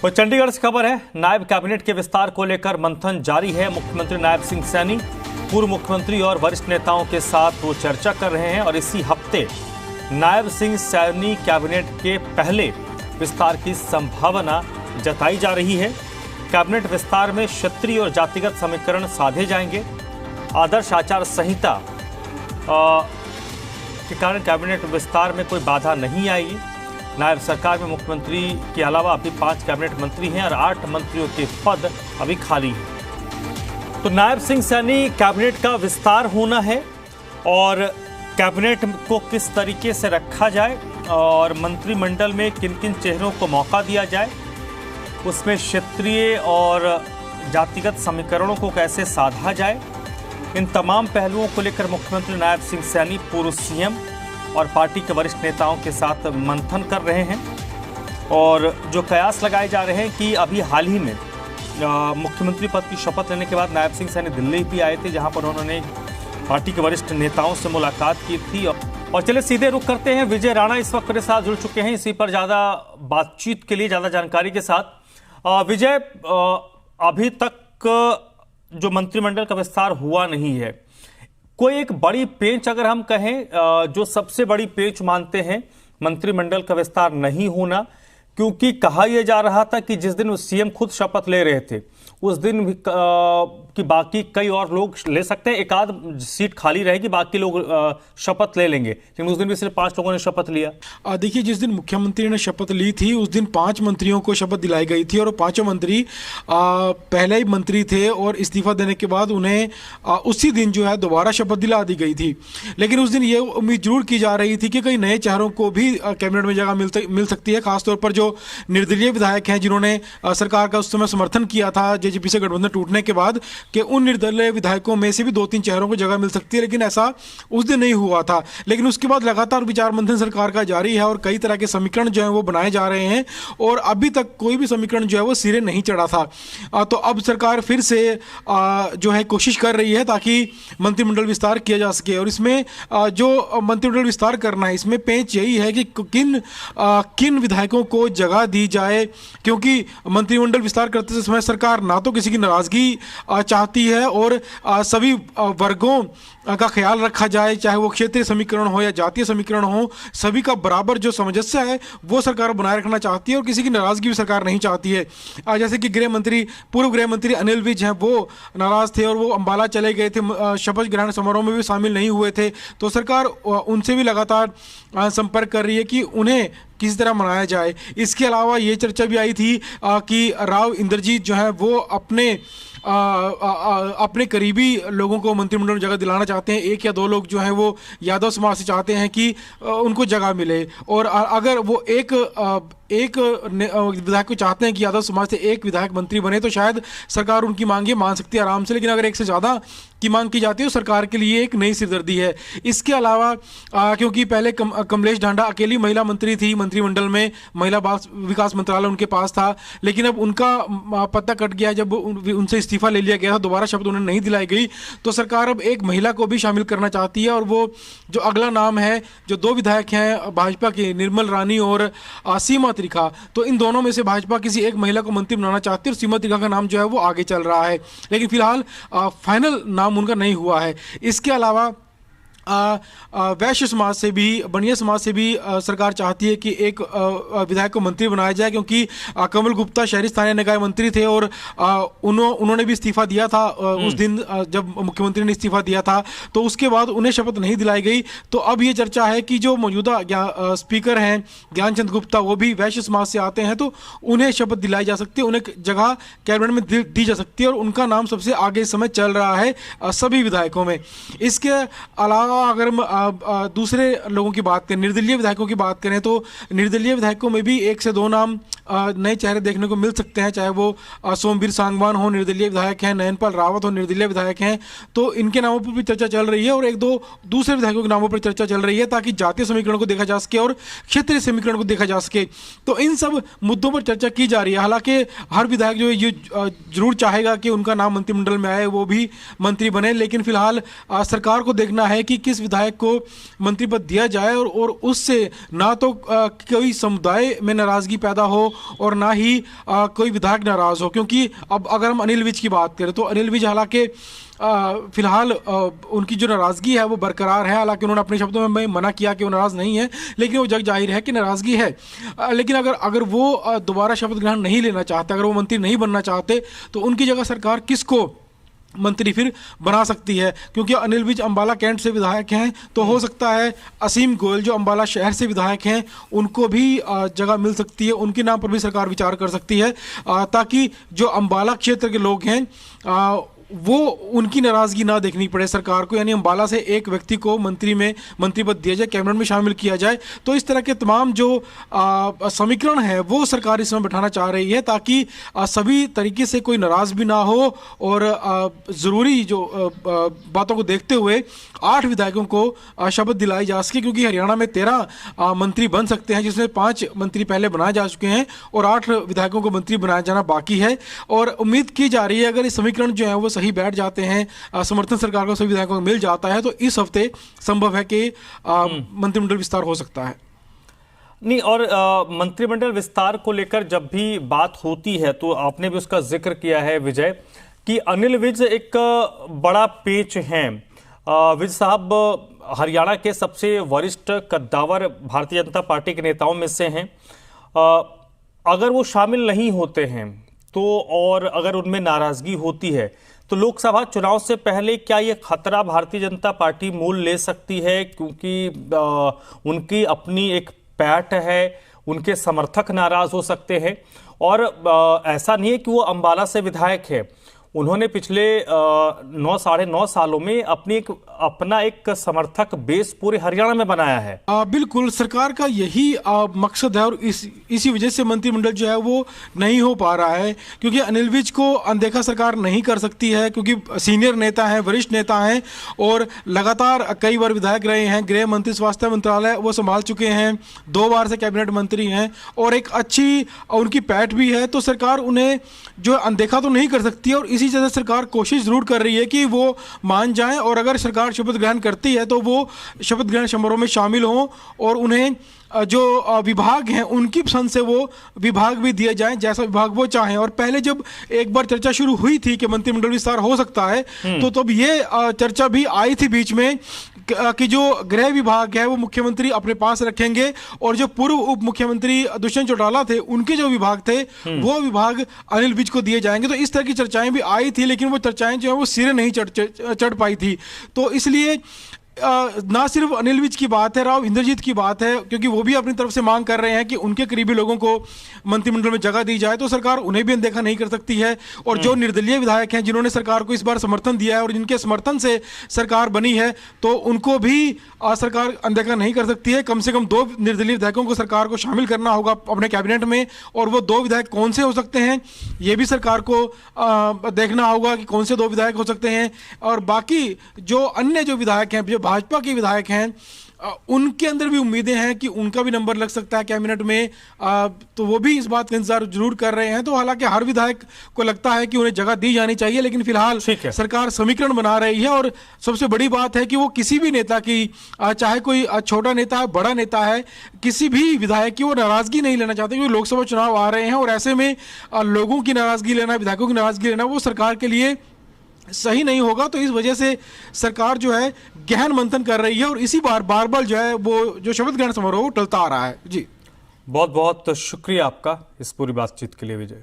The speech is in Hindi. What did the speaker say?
तो चंडीगढ़ से खबर है, नायब कैबिनेट के विस्तार को लेकर मंथन जारी है। मुख्यमंत्री नायब सिंह सैनी पूर्व मुख्यमंत्री और वरिष्ठ नेताओं के साथ वो चर्चा कर रहे हैं और इसी हफ्ते नायब सिंह सैनी कैबिनेट के पहले विस्तार की संभावना जताई जा रही है। कैबिनेट विस्तार में क्षेत्रीय और जातिगत समीकरण साधे जाएंगे। आदर्श आचार संहिता के कारण कैबिनेट विस्तार में कोई बाधा नहीं आएगी। नायब सरकार में मुख्यमंत्री के अलावा अभी 5 कैबिनेट मंत्री हैं और 8 मंत्रियों के पद अभी खाली हैं। तो नायब सिंह सैनी कैबिनेट का विस्तार होना है और कैबिनेट को किस तरीके से रखा जाए और मंत्रिमंडल में किन किन चेहरों को मौका दिया जाए, उसमें क्षेत्रीय और जातिगत समीकरणों को कैसे साधा जाए, इन तमाम पहलुओं को लेकर मुख्यमंत्री नायब सिंह सैनी पूर्व सीएम और पार्टी के वरिष्ठ नेताओं के साथ मंथन कर रहे हैं। और जो कयास लगाए जा रहे हैं कि अभी हाल ही में मुख्यमंत्री पद की शपथ लेने के बाद नायब सिंह सैनी दिल्ली भी आए थे, जहां पर उन्होंने पार्टी के वरिष्ठ नेताओं से मुलाकात की थी। और चले सीधे रुख करते हैं, विजय राणा इस वक्त मेरे साथ जुड़ चुके हैं इसी पर ज़्यादा बातचीत के लिए, ज़्यादा जानकारी के साथ। विजय, अभी तक जो मंत्रिमंडल का विस्तार हुआ नहीं है, कोई एक बड़ी पेंच अगर हम कहें, जो सबसे बड़ी पेंच मानते हैं मंत्रिमंडल का विस्तार नहीं होना, क्योंकि कहा यह जा रहा था कि जिस दिन सीएम खुद शपथ ले रहे थे उस दिन कि बाकी कई और लोग ले सकते हैं, एक आध सीट खाली रहेगी, बाकी लोग शपथ ले लेंगे, लेकिन उस दिन भी सिर्फ 5 लोगों ने शपथ लिया। देखिए, जिस दिन मुख्यमंत्री ने शपथ ली थी उस दिन 5 मंत्रियों को शपथ दिलाई गई थी और 5 मंत्री पहले ही मंत्री थे और इस्तीफा देने के बाद उन्हें उसी दिन जो है दोबारा शपथ दिला दी गई थी। लेकिन उस दिन ये उम्मीद जरूर की जा रही थी कि कई नए चेहरों को भी कैबिनेट में जगह मिल सकती है, खासतौर पर जो निर्दलीय विधायक हैं जिन्होंने सरकार का उस समय समर्थन किया था जेजेपी से गठबंधन टूटने के बाद, कि उन निर्दलीय विधायकों में से भी 2-3 चेहरों को जगह मिल सकती है। लेकिन ऐसा उस दिन नहीं हुआ था। लेकिन उसके बाद लगातार विचार मंथन सरकार का जारी है और कई तरह के समीकरण जो है वो बनाए जा रहे हैं और अभी तक कोई भी समीकरण जो है वो सिरे नहीं चढ़ा था। तो अब सरकार फिर से जो है कोशिश कर रही है ताकि मंत्रिमंडल विस्तार किया जा सके। और इसमें जो मंत्रिमंडल विस्तार करना है, इसमें पेंच यही है कि किन विधायकों को जगह दी जाए, क्योंकि मंत्रिमंडल विस्तार करते समय सरकार ना तो किसी की नाराजगी चाहती है और सभी वर्गों का ख्याल रखा जाए, चाहे वो क्षेत्रीय समीकरण हो या जातीय समीकरण हो, सभी का बराबर जो सामंजस्य है वो सरकार बनाए रखना चाहती है और किसी की नाराजगी भी सरकार नहीं चाहती है। जैसे कि पूर्व गृह मंत्री अनिल विज हैं, वो नाराज थे और वो अंबाला चले गए थे, शपथ ग्रहण समारोह में भी शामिल नहीं हुए थे। तो सरकार उनसे भी लगातार संपर्क कर रही है कि उन्हें किसी तरह मनाया जाए। इसके अलावा ये चर्चा भी आई थी कि राव इंद्रजीत जो है वो अपने करीबी लोगों को मंत्रिमंडल में जगह दिलाना चाहते हैं। 1 या 2 लोग जो हैं वो यादव समाज से चाहते हैं कि उनको जगह मिले, और अगर वो एक विधायक को चाहते हैं कि यादव समाज से 1 विधायक मंत्री बने तो शायद सरकार उनकी मांगे मान सकती है आराम से। लेकिन अगर 1 से ज़्यादा की मांग की जाती है तो सरकार के लिए एक नई सिरदर्दी है। इसके अलावा क्योंकि पहले कमलेश ढांडा अकेली महिला मंत्री थी मंत्रिमंडल में, महिला विकास मंत्रालय उनके पास था, लेकिन अब उनका पत्ता कट गया जब उनसे इस्तीफा ले लिया गया था, दोबारा शपथ उन्हें नहीं दिलाई गई। तो सरकार अब एक महिला को भी शामिल करना चाहती है और वो जो अगला नाम है, जो 2 विधायक हैं भाजपा के, निर्मल रानी और सीमा त्रिखा, तो इन दोनों में से भाजपा किसी एक महिला को मंत्री बनाना चाहती है और सीमा त्रिखा का नाम जो है वो आगे चल रहा है, लेकिन फिलहाल फाइनल नाम उनका नहीं हुआ है। इसके अलावा वैश्य समाज से भी, बनिया समाज से भी सरकार चाहती है कि एक विधायक को मंत्री बनाया जाए, क्योंकि कमल गुप्ता शहरी स्थानीय निकाय मंत्री थे और उन्होंने भी इस्तीफा दिया था उस दिन जब मुख्यमंत्री ने इस्तीफा दिया था, तो उसके बाद उन्हें शपथ नहीं दिलाई गई। तो अब ये चर्चा है कि जो मौजूदा स्पीकर हैं ज्ञानचंद गुप्ता, वो भी वैश्य समाज से आते हैं, तो उन्हें शपथ दिलाई जा सकती है, उन्हें जगह कैबिनेट में दी जा सकती है और उनका नाम सबसे आगे इस समय चल रहा है सभी विधायकों में। इसके अलावा अगर हम दूसरे लोगों की बात करें, निर्दलीय विधायकों की बात करें, तो निर्दलीय विधायकों में भी 1 से 2 नाम नए चेहरे देखने को मिल सकते हैं, चाहे वो सोमवीर सांगवान हो, निर्दलीय विधायक हैं, नयनपाल रावत हो, निर्दलीय विधायक हैं, तो इनके नामों पर भी चर्चा चल रही है और 1-2 दूसरे विधायकों के नामों पर चर्चा चल रही है ताकि जातीय समीकरण को देखा जा सके और क्षेत्रीय समीकरण को देखा जा सके। तो इन सब मुद्दों पर चर्चा की जा रही है। हालांकि हर विधायक जो ये जरूर चाहेगा कि उनका नाम मंत्रिमंडल में आए, वो भी मंत्री बने, लेकिन फिलहाल सरकार को देखना है कि किस विधायक को मंत्री पद दिया जाए और उससे ना तो कोई समुदाय में नाराजगी पैदा हो और ना ही कोई विधायक नाराज हो। क्योंकि अब अगर हम अनिल विज की बात करें तो अनिल विज हालांकि फिलहाल उनकी जो नाराज़गी है वो बरकरार है। हालांकि उन्होंने अपने शब्दों में मना किया कि वो नाराज़ नहीं है, लेकिन वो जग जाहिर है कि नाराज़गी है। लेकिन अगर वो दोबारा शपथ ग्रहण नहीं लेना चाहते, अगर वो मंत्री नहीं बनना चाहते, तो उनकी जगह सरकार किसको मंत्री फिर बना सकती है? क्योंकि अनिल विज अंबाला कैंट से विधायक हैं, तो हो सकता है असीम गोयल जो अंबाला शहर से विधायक हैं उनको भी जगह मिल सकती है, उनके नाम पर भी सरकार विचार कर सकती है, ताकि जो अंबाला क्षेत्र के लोग हैं वो उनकी नाराजगी ना देखनी पड़े सरकार को। यानी अंबाला से एक व्यक्ति को मंत्री पद दिया जाए, कैबिनेट में शामिल किया जाए। तो इस तरह के तमाम जो समीकरण है वो सरकार इस समय बैठाना चाह रही है, ताकि सभी तरीके से कोई नाराज भी ना हो और ज़रूरी जो बातों को देखते हुए 8 विधायकों को शपथ दिलाई जा सके। क्योंकि हरियाणा में 13 मंत्री बन सकते हैं, जिसमें 5 मंत्री पहले बनाए जा चुके हैं और 8 विधायकों को मंत्री बनाया जाना बाकी है। और उम्मीद की जा रही है अगर ये समीकरण जो है वो सही बैठ जाते हैं, समर्थन सरकार को सभी विधायकों को मिल जाता है, तो इस हफ्ते संभव है कि मंत्रिमंडल विस्तार हो सकता है। नहीं, और मंत्रिमंडल विस्तार को लेकर जब भी बात होती है तो आपने भी उसका जिक्र किया है विजय, कि अनिल विज एक बड़ा पेच हैं। विज साहब हरियाणा के सबसे वरिष्ठ कद्दावर भारतीय जनता पार्टी के नेताओं में से हैं। अगर वो शामिल नहीं होते हैं तो, और अगर उनमें नाराजगी होती है तो लोकसभा चुनाव से पहले क्या ये खतरा भारतीय जनता पार्टी मोल ले सकती है? क्योंकि उनकी अपनी एक पैठ है, उनके समर्थक नाराज हो सकते हैं। और ऐसा नहीं है कि वो अंबाला से विधायक है, उन्होंने पिछले 9 साढ़े 9 सालों में अपना एक समर्थक बेस पूरे हरियाणा में बनाया है। बिल्कुल, सरकार का यही मकसद है और इसी वजह से मंत्रिमंडल जो है वो नहीं हो पा रहा है। क्योंकि अनिल विज को अनदेखा सरकार नहीं कर सकती है, क्योंकि सीनियर नेता हैं, वरिष्ठ नेता हैं और लगातार कई बार विधायक रहे हैं, गृह मंत्री, स्वास्थ्य मंत्रालय वो संभाल चुके हैं, 2 बार से कैबिनेट मंत्री हैं और एक अच्छी उनकी पैठ भी है। तो सरकार उन्हें जो अनदेखा तो नहीं कर सकती है और इसी वजह से सरकार कोशिश जरूर कर रही है कि वो मान जाएं और अगर सरकार शपथ ग्रहण करती है तो वो शपथ ग्रहण समारोह में शामिल हों और उन्हें जो विभाग हैं उनकी पसंद से वो विभाग भी दिए जाएं जैसा विभाग वो चाहें। और पहले जब एक बार चर्चा शुरू हुई थी कि मंत्रिमंडल विस्तार हो सकता है, तो तब ये चर्चा भी आई थी बीच में कि जो गृह विभाग है वो मुख्यमंत्री अपने पास रखेंगे और जो पूर्व उप मुख्यमंत्री दुष्यंत चौटाला थे उनके जो विभाग थे वो विभाग अनिल विज को दिए जाएंगे। तो इस तरह की चर्चाएं भी आई थी, लेकिन वो चर्चाएं जो है वो सिरे नहीं चढ़ पाई थी। तो इसलिए ना सिर्फ अनिल विज की बात है, राव इंद्रजीत की बात है, क्योंकि वो भी अपनी तरफ से मांग कर रहे हैं कि उनके करीबी लोगों को मंत्रिमंडल में जगह दी जाए, तो सरकार उन्हें भी अनदेखा नहीं कर सकती है। और जो निर्दलीय विधायक हैं जिन्होंने सरकार को इस बार समर्थन दिया है और जिनके समर्थन से सरकार बनी है, तो उनको भी सरकार अनदेखा नहीं कर सकती है। कम से कम 2 निर्दलीय विधायकों को सरकार को शामिल करना होगा अपने कैबिनेट में, और वो 2 विधायक कौन से हो सकते हैं ये भी सरकार को देखना होगा कि कौन से 2 विधायक हो सकते हैं। और बाकी जो अन्य जो विधायक हैं, जो भाजपा के विधायक हैं, उनके अंदर भी उम्मीदें हैं कि उनका भी नंबर लग सकता है कैबिनेट में, तो वो भी इस बात का इंतजार जरूर कर रहे हैं। तो हालांकि हर विधायक को लगता है कि उन्हें जगह दी जानी चाहिए, लेकिन फिलहाल सरकार समीकरण बना रही है। और सबसे बड़ी बात है कि वो किसी भी नेता की, चाहे कोई छोटा नेता है, बड़ा नेता है, किसी भी विधायक की वो नाराजगी नहीं लेना चाहते, क्योंकि लोकसभा चुनाव आ रहे हैं और ऐसे में लोगों की नाराजगी लेना, विधायकों की नाराजगी लेना वो सरकार के लिए सही नहीं होगा। तो इस वजह से सरकार जो है गहन मंथन कर रही है और इसी बार जो है वो जो शपथ ग्रहण समारोह टलता आ रहा है। जी, बहुत बहुत शुक्रिया आपका इस पूरी बातचीत के लिए विजय।